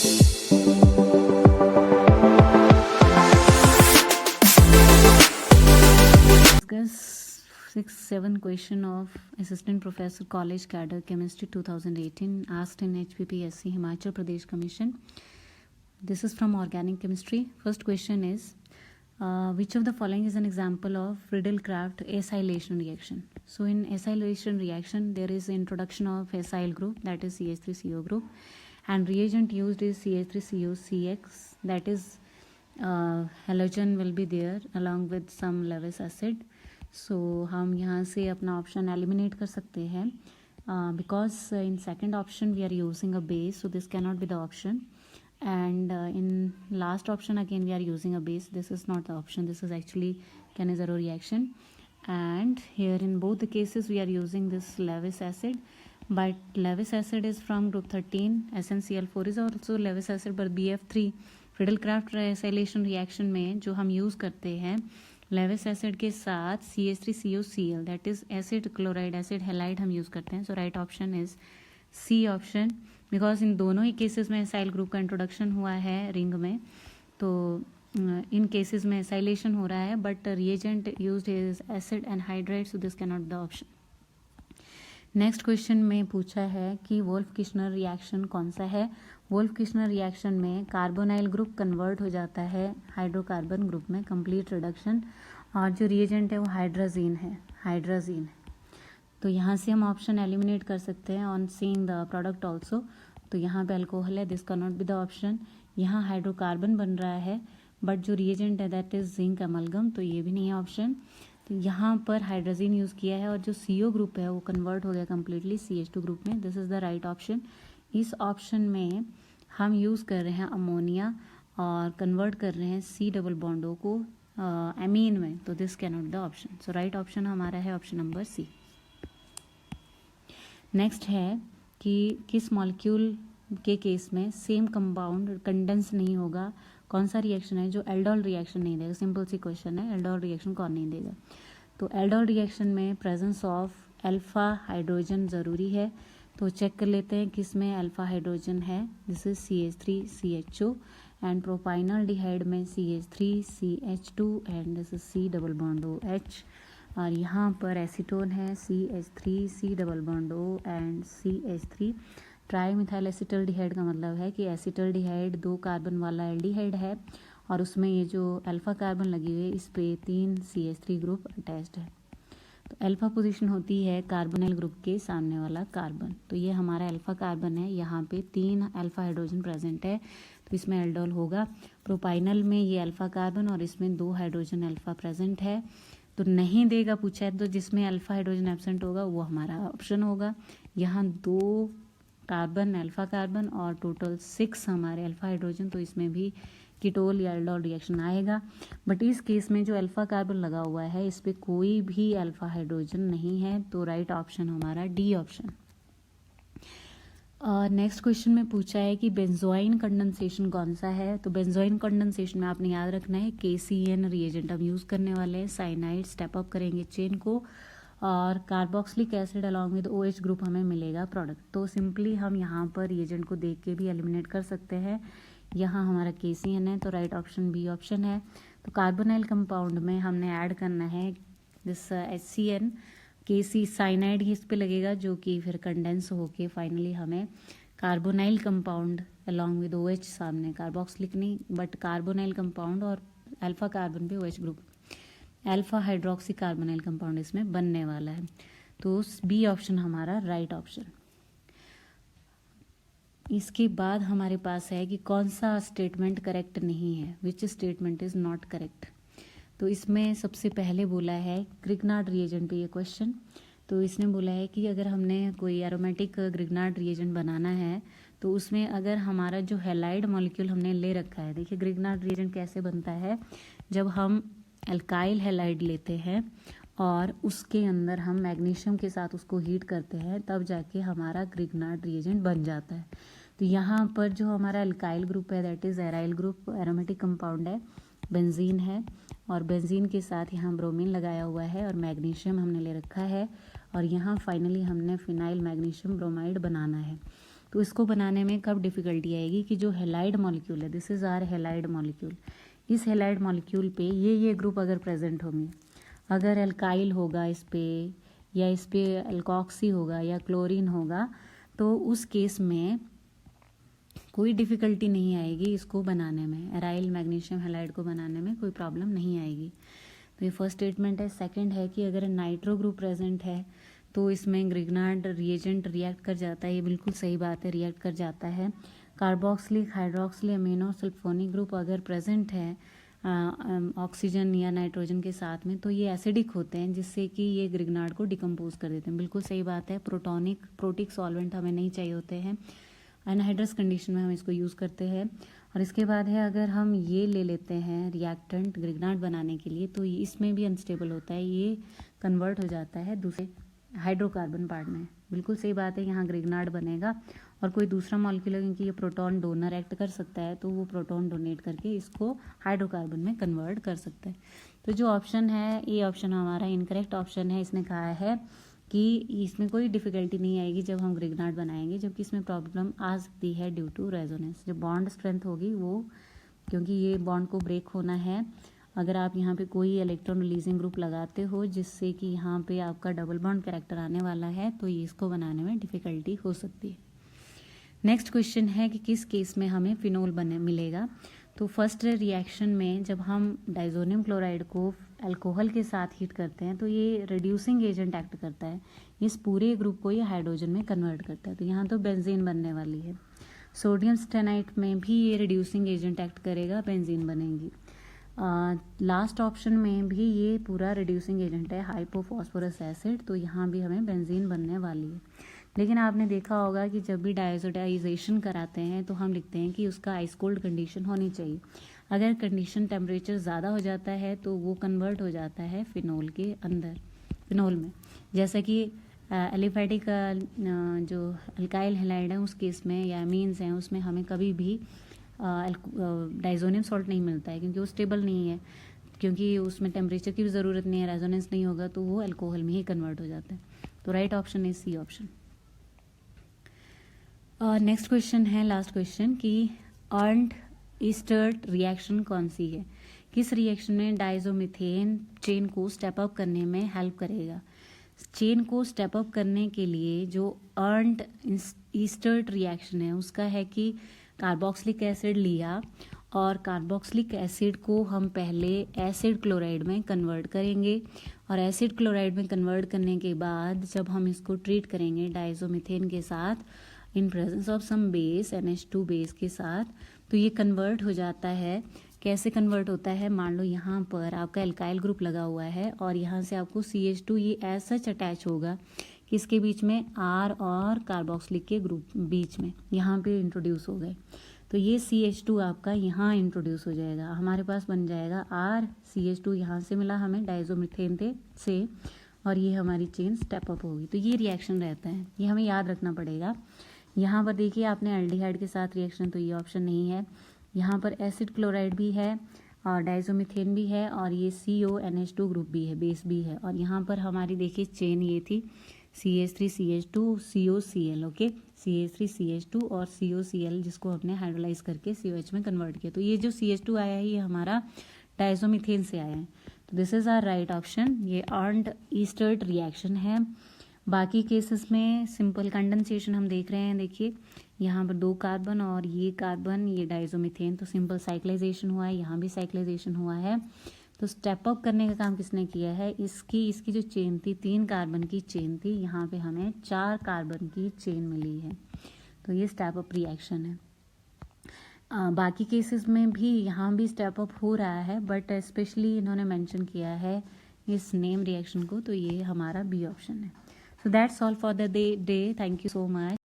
Discuss 6-7 question of Assistant Professor College Cadre Chemistry 2018 asked in HPPSC Himachal Pradesh Commission. This is from Organic Chemistry. First question is, which of the following is an example of Friedel-Crafts acylation reaction? So in acylation reaction, there is introduction of acyl group, that is CH3CO group, and reagent used is CH3COCX, that is halogen will be there along with some Lewis acid. So हम यहाँ से अपना option eliminate कर सकते हैं because in second option we are using a base, so this cannot be the option, and in last option again we are using a base. This is not the option, this is actually Cannizzaro reaction, and here in both the cases we are using this Lewis acid, but Lewis acid is from group 13, SnCl4 is also Lewis acid, but BF3 Friedel-Crafts acylation reaction में जो हम use करते हैं Lewis acid के साथ CH3COCl, that is acid chloride acid halide हम use करते हैं. So right option is C option, because इन दोनों ही केसेस में एसाइल ग्रुप का इंट्रोडक्शन हुआ है रिंग में, तो इन केसेस में एसाइलेशन हो रहा है, but reagent used is acid anhydride, so this can not the option. Next question में पूछा है कि वोल्फ किश्नर रिएक्शन कौन सा है. वोल्फ किश्नर रिएक्शन में कार्बोनाइल ग्रुप कन्वर्ट हो जाता है हाइड्रोकार्बन ग्रुप में, कंप्लीट रिडक्शन, और जो रिएजेंट है वो हाइड्राजीन है. तो यहाँ से हम ऑप्शन एलिमिनेट कर सकते हैं on seeing the product also. तो यहाँ पे अल्कोहल है, this can not be the option. यहाँ हाइड्रोकार्बन बन रहा है, बट जो रिएजेंट है दैट इज जिंक अमलगम, तो ये भी नहीं है ऑप्शन. तो यहाँ पर हाइड्रोजीन यूज़ किया है और जो CO ग्रुप है वो कन्वर्ट हो गया कम्प्लीटली CH2 ग्रुप में. This is the right option. इस ऑप्शन में हम यूज़ कर रहे हैं अमोनिया और कन्वर्ट कर रहे हैं C डबल बॉन्डो को एमीन में, तो this can not the option. So right option हमारा है ऑप्शन नंबर C. नेक्स्ट है कि किस मॉलिक्यूल के केस में सेम कंपाउंड कंडेंस नहीं होगा, कौन सा रिएक्शन है जो एल्डोल रिएक्शन नहीं देगा. सिंपल सी क्वेश्चन है, एल्डोल रिएक्शन कौन नहीं देगा. तो एल्डोल रिएक्शन में प्रेजेंस ऑफ अल्फा हाइड्रोजन ज़रूरी है, तो चेक कर लेते हैं किस में अल्फा हाइड्रोजन है. दिस इज CH3CHO, एंड प्रोपाइनल्डिहाइड में CH3CH2, and this is C double bond OH, और यहाँ पर एसीटोन है CH3C double bond O and CH3. Tri methyl acetaldehyde का मतलब है कि एसिटल्डिहाइड 2 कार्बन वाला एल्डिहाइड है और उसमें ये जो अल्फा कार्बन लगी हुई है इस पे 3 CH3 ग्रुप अटैच्ड है. तो अल्फा पोजीशन होती है कार्बोनिल ग्रुप के सामने वाला कार्बन, तो ये हमारा अल्फा कार्बन है, यहाँ पे 3 अल्फा हाइड्रोजन प्रेजेंट है, तो इसमें एल्डोल होगा. प्रोपाइनल में ये अल्फा कार्बन और इसमें 2 हाइड्रोजन अल्फा प्रेजेंट है, तो नहीं देगा पूछा है, तो जिसमें अल्फा हाइड्रोजन एब्सेंट होगा वो हमारा ऑप्शन होगा. यहाँ 2 कार्बन अल्फा कार्बन और टोटल 6 हमारे अल्फा हाइड्रोजन, तो इसमें भी कीटोल या एल्डोल रिएक्शन आएगा. बट इस केस में जो अल्फा कार्बन लगा हुआ है इस पे कोई भी अल्फा हाइड्रोजन नहीं है, तो राइट ऑप्शन हमारा डी ऑप्शन. नेक्स्ट क्वेश्चन में पूछा है कि बेंजोइन कंडेंसेशन कौन सा है. तो बेंजोइन कंडेंसेशन में आपने याद रखना है KCN रिएजेंट हम यूज़ करने वाले हैं. साइनाइड स्टेप अप करेंगे चेन को, और carboxylic acid along with OH group हमें मिलेगा प्रोडक्ट. तो सिंपली हम यहाँ पर रिएजेंट को देख के भी एलिमिनेट कर सकते हैं. यहाँ हमारा KCN है, तो राइट ऑप्शन बी ऑप्शन है. तो कार्बोनाइल कंपाउंड में हमने ऐड करना है दिस HCN, KC साइनाइड ही इस पे लगेगा जो कि फिर कंडेंस होके फाइनली हमें carbonyl compound along with OH, सामने कार्बोक्सिलिक नहीं बट कार्बोनाइल कंपाउंड और अल्फा कार्बन पे OH group, alpha hydroxy carbonyl compound इसमें बनने वाला है. तो बी ऑप्शन हमारा राइट ऑप्शन. इसके बाद हमारे पास है कि कौन सा स्टेटमेंट करेक्ट नहीं है, which statement is not correct. तो इसमें सबसे पहले बोला है ग्रिग्नार्ड रिएजेंट पे ये क्वेश्चन. तो इसने बोला है कि अगर हमने कोई एरोमेटिक ग्रिग्नार्ड रिएजेंट बनाना है तो उसमें अगर हमारा जो हैलाइड मॉलिक्यूल हमने ले रखा है, देखिए ग्रिग्नार्ड रिएजेंट कैसे बनता है, जब हम अल्काइल हैलाइड लेते हैं और उसके अंदर हम मैग्नीशियम के साथ उसको हीट करते हैं, तब जाके हमारा ग्रिग्नार्ड रिएजेंट बन जाता है. तो यहाँ पर जो हमारा अल्काइल ग्रुप है that is aryl group, aromatic compound है, बेंजीन है, और बेंजीन के साथ यहाँ ब्रोमीन लगाया हुआ है और मैग्नीशियम हमने ले रखा है, और यहाँ फाइनली हमने फिनाइल मैग्नीशियम ब्रोमाइड बनाना है. तो इसको बनाने में कब डिफ़िकल्टी आएगी कि जो हेलाइड मॉलिक्यूल है, this is R halide molecule, इस हेलाइड मॉलिक्यूल पे ये ग्रुप अगर प्रेजेंट होंगे, अगर एल्काइल होगा इस पे या इस पे एल्कॉक्सी होगा या क्लोरीन होगा, तो उस केस में कोई डिफ़िकल्टी नहीं आएगी इसको बनाने में, एराइल मैग्नीशियम हेलाइड को बनाने में कोई प्रॉब्लम नहीं आएगी। तो ये फर्स्ट स्टेटमेंट है। सेकंड है कि अगर नाइट्रो ग्रुप प्रेजेंट है तो इसमें ग्रिग्नार्ड रिएजेंट रिएक्ट कर जाता है, ये बिल्कुल सही बात है, रिएक्ट कर जाता है। Carboxylic hydroxyl amino sulphonic group अगर प्रेजेंट है ऑक्सीजन या नाइट्रोजन के साथ में, तो ये एसिडिक होते हैं जिससे कि ये ग्रिग्नार्ड को डिकम्पोज कर देते हैं, बिल्कुल सही बात है। प्रोटिक सॉल्वेंट हमें नहीं चाहिए होते हैं, एनहाइड्रस कंडीशन में हम इसको यूज़ करते हैं। और इसके बाद है अगर हम ये ले लेते हैं रिएक्टेंट ग्रिग्नार्ड बनाने के लिए, तो इसमें भी अनस्टेबल होता है, ये कन्वर्ट हो जाता है दूसरे हाइड्रोकार्बन पार्ट में, बिल्कुल सही बात है, यहाँ ग्रिग्नार्ड बनेगा और कोई दूसरा मॉलिक्यूल है क्योंकि ये प्रोटॉन डोनर एक्ट कर सकता है, तो वो प्रोटॉन डोनेट करके इसको हाइड्रोकार्बन में कन्वर्ट कर सकता है। तो जो ऑप्शन है ये ऑप्शन हमारा इनकरेक्ट ऑप्शन है। इसने कहा है कि इसमें कोई डिफ़िकल्टी नहीं आएगी जब हम ग्रिग्नार्ड बनाएंगे, जबकि इसमें प्रॉब्लम आ सकती है ड्यू टू रेजोनेंस, जो बॉन्ड स्ट्रेंथ होगी वो, क्योंकि ये बॉन्ड को ब्रेक होना है। अगर आप यहाँ पे कोई इलेक्ट्रॉन रिलीजिंग ग्रुप लगाते हो जिससे कि यहाँ पे आपका डबल बॉन्ड कैरेक्टर आने वाला है, तो ये इसको बनाने में डिफ़िकल्टी हो सकती है। नेक्स्ट क्वेश्चन है कि किस केस में हमें फिनोल बने मिलेगा। तो फर्स्ट रिएक्शन में जब हम डाइजोनियम क्लोराइड को अल्कोहल के साथ हीट करते हैं तो ये रिड्यूसिंग एजेंट एक्ट करता है, इस पूरे ग्रुप को ये हाइड्रोजन में कन्वर्ट करता है, तो यहाँ तो बेंजीन बनने वाली है। सोडियम स्टेनाइट में भी ये रिड्यूसिंग एजेंट एक्ट करेगा, बेंजीन बनेगी। लास्ट ऑप्शन में भी ये पूरा रिड्यूसिंग एजेंट है हाइपोफॉस्फोरस एसिड, तो यहाँ भी हमें बेंजीन बनने वाली है। लेकिन आपने देखा होगा कि जब भी डायजोडाइजेशन कराते हैं तो हम लिखते हैं कि उसका आइस कोल्ड कंडीशन होनी चाहिए। अगर कंडीशन टेम्परेचर ज़्यादा हो जाता है तो वो कन्वर्ट हो जाता है फिनोल के अंदर, फिनोल में, जैसा कि एलिफेटिक जो अल्काइल हेलाइड है उस केस में या अमीन्स हैं उसमें हमें कभी भी डाइजोनियम सॉल्ट नहीं मिलता है क्योंकि वो स्टेबल नहीं है, क्योंकि उसमें टेम्परेचर की भी ज़रूरत नहीं है, रेजोनेंस नहीं होगा, तो वो अल्कोहल में ही कन्वर्ट हो जाता है। तो right option is C option. Next question है लास्ट क्वेश्चन कि अर्न्ड ईस्टर्ट रिएक्शन कौन सी है, किस रिएक्शन में डाइजोमीथेन चेन को स्टेप अप करने में हेल्प करेगा। चेन को स्टेप अप करने के लिए जो अर्न्ड ईस्टर्ट रिएक्शन है उसका है कि कार्बोक्सिलिक एसिड लिया और कार्बोक्सिलिक एसिड को हम पहले एसिड क्लोराइड में कन्वर्ट करेंगे और एसिड क्लोराइड में कन्वर्ट करने के बाद जब हम इसको ट्रीट करेंगे डाइजोमीथेन के साथ in presence of some base NH2 base के साथ, तो ये कन्वर्ट हो जाता है। कैसे कन्वर्ट होता है, मान लो यहाँ पर आपका एल्काइल ग्रुप लगा हुआ है और यहाँ से आपको CH2 ये ऐसा अटैच होगा कि इसके बीच में R और कार्बोक्सिलिक के ग्रुप बीच में यहाँ पे इंट्रोड्यूस हो गए, तो ये CH2 आपका यहाँ इंट्रोड्यूस हो जाएगा, हमारे पास बन जाएगा R CH2 यहाँ से मिला हमें डाइजोमीथेन से और ये हमारी चेन स्टेप अप होगी। तो ये रिएक्शन रहता है, ये हमें याद रखना पड़ेगा। यहाँ पर देखिए आपने एल्डिहाइड के साथ रिएक्शन, तो ये ऑप्शन नहीं है। यहाँ पर एसिड क्लोराइड भी है और डाइजोमीथेन भी है और ये CONH2 ग्रुप भी है, बेस भी है, और यहाँ पर हमारी देखिए चेन ये थी CH3CH2 COCl, ओके, CH3CH2 और COCl जिसको हमने हाइड्रोलाइज करके COH में कन्वर्ट किया, तो ये जो CH2 आया है ये हमारा डाइजोमीथेन से आया है, तो this is our right option. ये अर्न्ड ईस्टर्ट रिएक्शन है। बाकी केसेस में सिंपल कंडेंसेशन हम देख रहे हैं, देखिए यहाँ पर 2 कार्बन और ये कार्बन, ये डाइजोमीथेन, तो सिंपल साइक्लाइजेशन हुआ है, यहाँ भी साइक्लाइजेशन हुआ है। तो स्टेप अप करने का काम किसने किया है, इसकी जो चेन थी 3 कार्बन की चेन थी, यहाँ पे हमें 4 कार्बन की चेन मिली है, तो ये स्टेप अप रिएक्शन है। बाकी केसेस में भी यहाँ भी स्टेप अप हो रहा है, बट स्पेशली इन्होंने मेंशन किया है इस नेम रिएक्शन को, तो ये हमारा बी ऑप्शन है। So that's all for the day. Thank you so much.